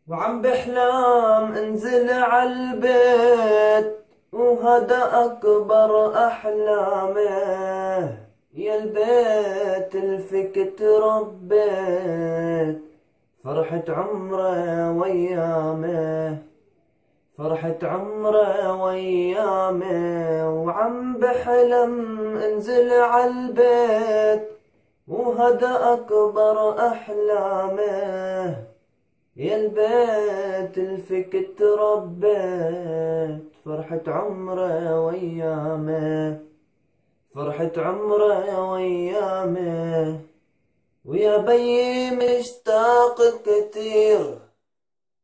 وعم بحلم انزل عالبيت، وهذا اكبر احلامه. يا البيت الفك تربيت، فرحة عمره ويامه، فرحة عمره ويامه. وعم بحلم انزل عالبيت، وهذا اكبر احلامه. يا البيت الفكت ربيت، فرحة عمره ويامه، فرحة عمره ويامه. ويا بيي مشتاق كتير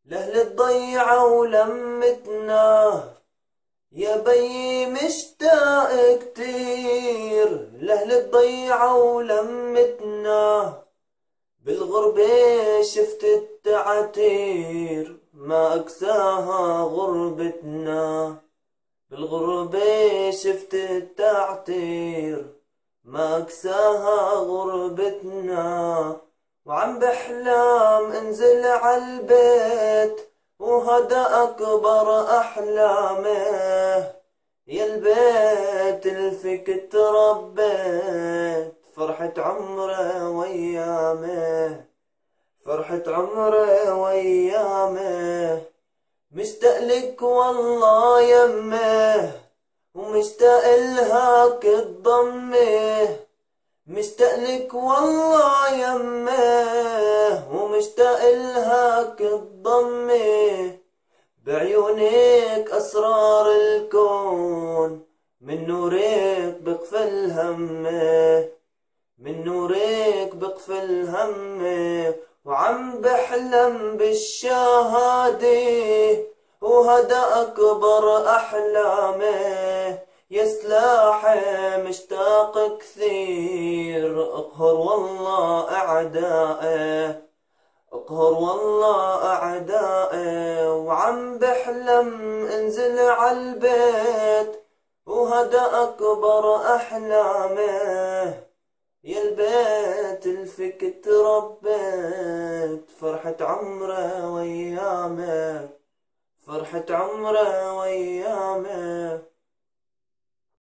لأهل الضيعة ولمتنا. يا بيي مشتاق كتير لأهل الضيعة ولمتنا. بالغربة شفت التعتير، ما أقساها غربتنا. بالغربة شفت التعتير، ما أقساها غربتنا. وعم بحلم انزل عالبيت، وهذا أكبر أحلامه. يا البيت الفكت ربيت، فرحة عمره ويامه، فرحة عمره ويامه. مشتاق لك والله يمه، ومشتاق لهاك الضمه. مشتاق لك والله يمه، ومشتاق لهاك الضمه. بعيونك أسرار الكون، من نورك بقفل همه، من نورك بقفل همه. وعم بحلم بالشهادة، وهذا أكبر أحلامه. يا سلاحي مشتاق كثير، اقهر والله أعدائه، اقهر والله أعدائي. وعم بحلم انزل عالبيت، وهذا أكبر أحلامه. يا البيت الفكت ربيت، فرحة عمره ويامه، فرحة عمره ويامه.